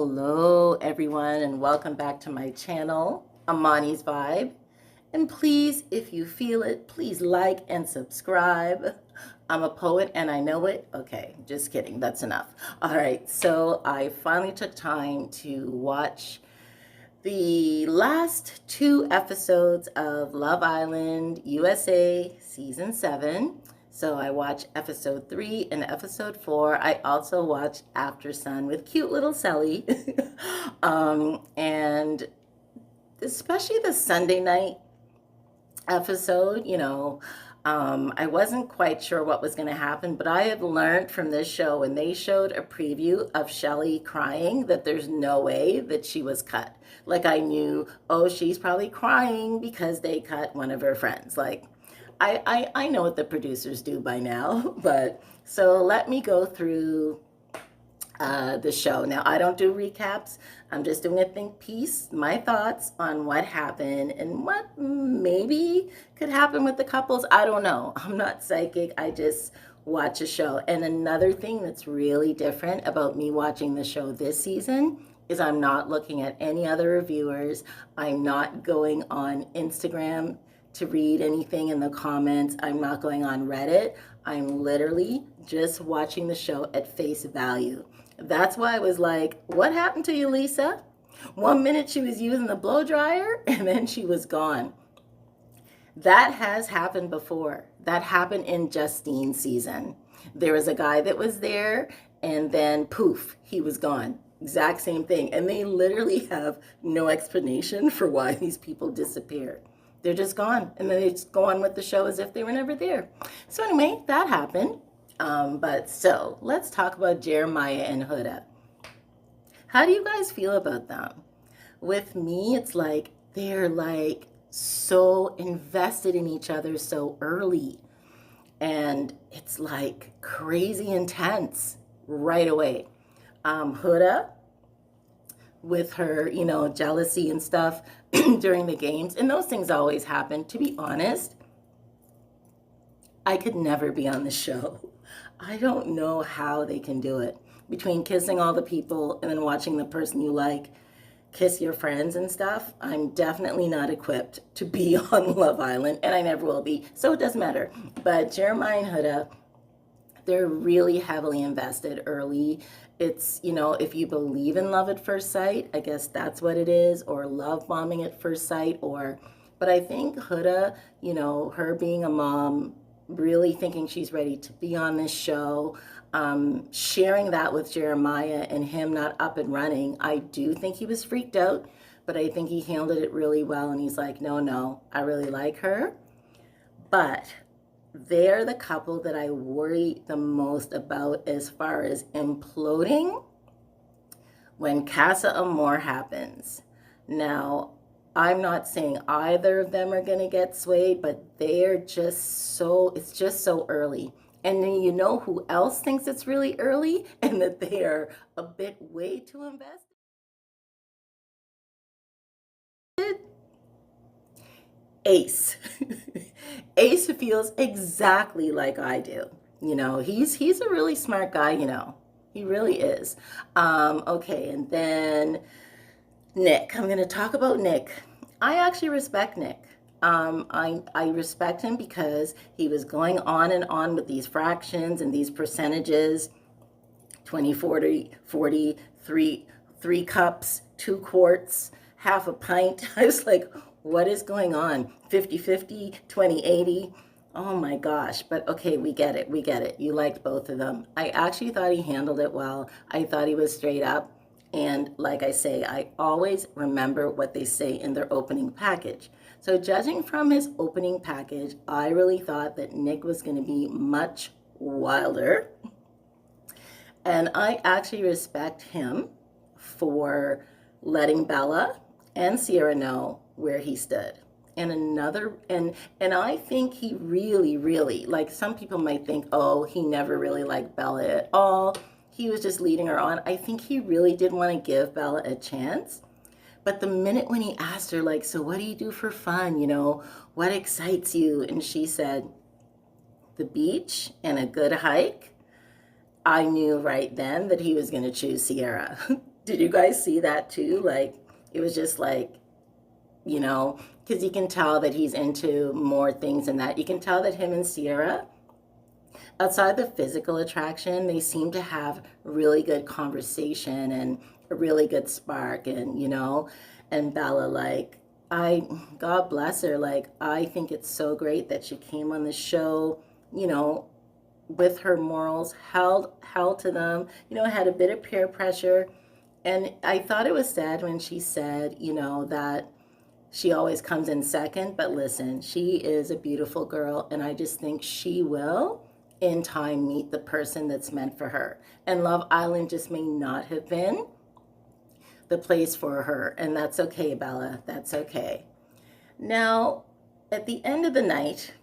Hello, everyone, and welcome back to my channel, Amani's Vibe. And please, if you feel it, please like and subscribe. I'm a poet and I know it. Okay, just kidding. That's enough. All right, so I finally took time to watch the last two episodes of Love Island USA Season 7. So I watched episode 3 and episode 4. I also watched After Sun with cute little Sally. And especially the Sunday night episode, I wasn't quite sure what was going to happen, but I have learned from this show when they showed a preview of Shelly crying that there's no way that she was cut. Like I knew, oh, she's probably crying because they cut one of her friends. Like I know what the producers do by now, but so let me go through the show. Now, I don't do recaps. I'm just doing a think piece, my thoughts on what happened and what maybe could happen with the couples. I don't know. I'm not psychic. I just watch a show. And another thing that's really different about me watching the show this season is I'm not looking at any other reviewers. I'm not going on Instagram to read anything in the comments. I'm not going on Reddit. I'm literally just watching the show at face value. That's why I was like, what happened to you, Lisa? 1 minute she was using the blow dryer and then she was gone. That has happened before. That happened in Justine's season. There was a guy that was there and then poof, he was gone. Exact same thing. And they literally have no explanation for why these people disappeared. They're just gone. And then they just go on with the show as if they were never there. So anyway, that happened. So let's talk about Jeremiah and Huda. How do you guys feel about them? With me, it's like they're like so invested in each other so early. And it's like crazy intense right away. Huda with her, jealousy and stuff during the games. And those things always happen. To be honest, I could never be on the show. I don't know how they can do it. Between kissing all the people and then watching the person you like kiss your friends and stuff, I'm definitely not equipped to be on Love Island, and I never will be, so it doesn't matter. But Jeremiah and Huda, they're really heavily invested early. It's, if you believe in love at first sight, I guess that's what it is, or love bombing at first sight, but I think Huda, her being a mom, really thinking she's ready to be on this show, sharing that with Jeremiah and him not up and running. I do think he was freaked out, but I think he handled it really well. And he's like, no, I really like her. But they're the couple that I worry the most about as far as imploding when Casa Amor happens. Now, I'm not saying either of them are going to get swayed, but it's just so early. And then who else thinks it's really early and that they are a bit way too invested? Ace. Ace feels exactly like I do. He's a really smart guy, He really is. Okay, and then Nick. I'm going to talk about Nick. I actually respect Nick. I respect him because he was going on and on with these fractions and these percentages, 20, 40, 40, 3 cups, 2 quarts, half a pint. I was like, what is going on? 50-50, 20-80. Oh my gosh. But okay, we get it. You liked both of them. I actually thought he handled it well. I thought he was straight up. And like I say, I always remember what they say in their opening package. So judging from his opening package, I really thought that Nick was going to be much wilder. And I actually respect him for letting Bella and Sierra know where he stood. And I think he really, like some people might think, oh, he never really liked Bella at all. He was just leading her on. I think he really did want to give Bella a chance. But the minute when he asked her, like, so what do you do for fun? What excites you? And she said, the beach and a good hike. I knew right then that he was going to choose Sierra. Did you guys see that too? Like, it was just like, because you can tell that he's into more things than that. You can tell that him and Sierra, outside the physical attraction, they seem to have really good conversation and a really good spark. And Bella, like, God bless her. Like, I think it's so great that she came on the show, you know, with her morals, held to them, had a bit of peer pressure. And I thought it was sad when she said, that she always comes in second. But listen, she is a beautiful girl, and I just think she will, in time, meet the person that's meant for her. And Love Island just may not have been the place for her. And that's okay, Bella. That's okay. Now, at the end of the night,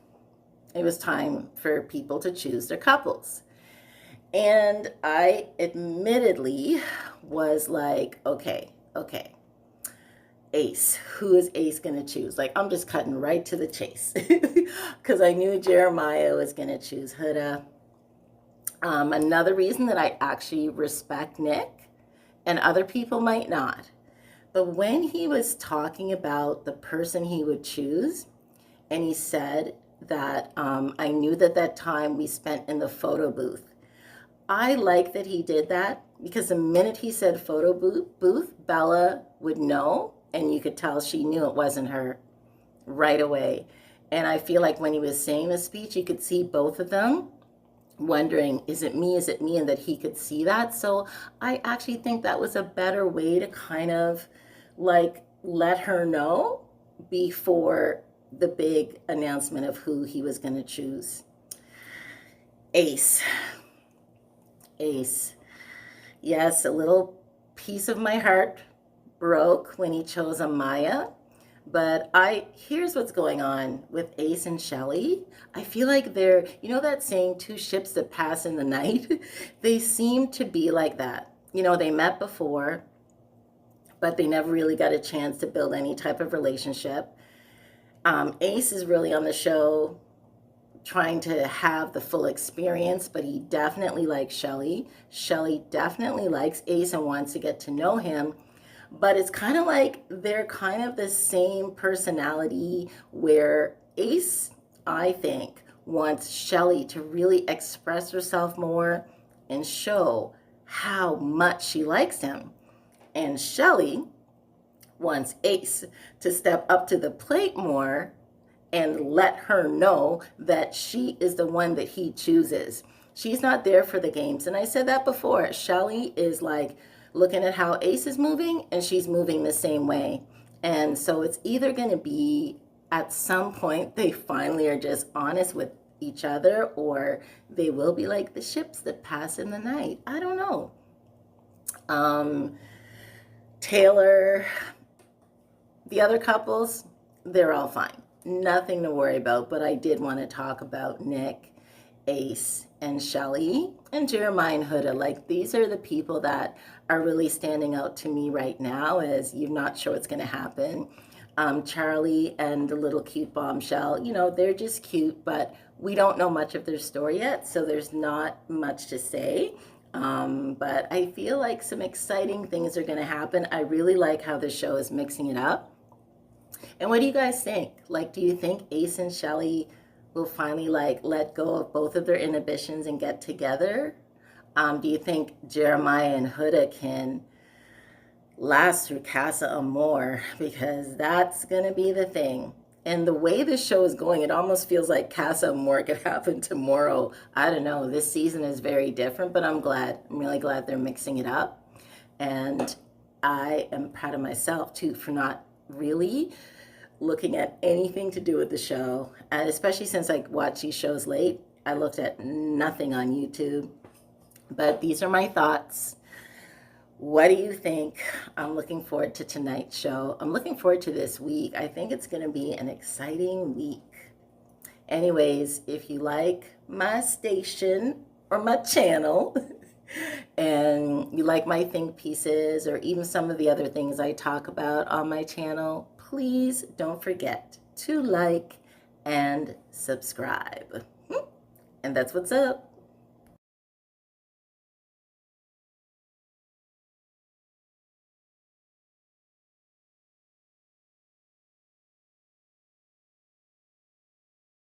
it was time for people to choose their couples. And I admittedly was like, okay, Ace, who is Ace going to choose? Like, I'm just cutting right to the chase because I knew Jeremiah was going to choose Huda. Another reason that I actually respect Nick, and other people might not, but when he was talking about the person he would choose, and he said that I knew that time we spent in the photo booth. I like that he did that because the minute he said photo booth, Bella would know, and you could tell she knew it wasn't her right away. And I feel like when he was saying the speech, you could see both of them wondering, is it me, and that he could see that. So I actually think that was a better way to kind of like let her know before the big announcement of who he was going to choose. Ace. Yes, a little piece of my heart broke when he chose Amaya. But here's what's going on with Ace and Shelley. I feel like they're, that saying, two ships that pass in the night? They seem to be like that. They met before, but they never really got a chance to build any type of relationship. Ace is really on the show trying to have the full experience, but he definitely likes Shelley. Shelley definitely likes Ace and wants to get to know him. But it's kind of like they're kind of the same personality, where Ace, I think, wants Shelley to really express herself more and show how much she likes him. And Shelley wants Ace to step up to the plate more and let her know that she is the one that he chooses. She's not there for the games. And I said that before. Shelley is like looking at how Ace is moving, and she's moving the same way. And so it's either going to be at some point they finally are just honest with each other, or they will be like the ships that pass in the night. I don't know. Taylor, the other couples, they're all fine. Nothing to worry about, but I did want to talk about Nick, Ace, and Shelley, and Jeremiah and Huda. Like, these are the people that are really standing out to me right now, as you're not sure what's going to happen. Charlie and the little cute bombshell, they're just cute, but we don't know much of their story yet, so there's not much to say. But I feel like some exciting things are going to happen. I really like how the show is mixing it up. And what do you guys think? Like, do you think Ace and Shelley will finally let go of both of their inhibitions and get together? Do you think Jeremiah and Huda can last through Casa Amor? Because that's going to be the thing. And the way this show is going, it almost feels like Casa Amor could happen tomorrow. I don't know. This season is very different, but I'm glad. I'm really glad they're mixing it up. And I am proud of myself, too, for not really looking at anything to do with the show. And especially since I watch these shows late, I looked at nothing on YouTube. But these are my thoughts. What do you think? I'm looking forward to tonight's show. I'm looking forward to this week. I think it's going to be an exciting week. Anyways, if you like my station or my channel and you like my think pieces or even some of the other things I talk about on my channel, please don't forget to like and subscribe. And that's what's up.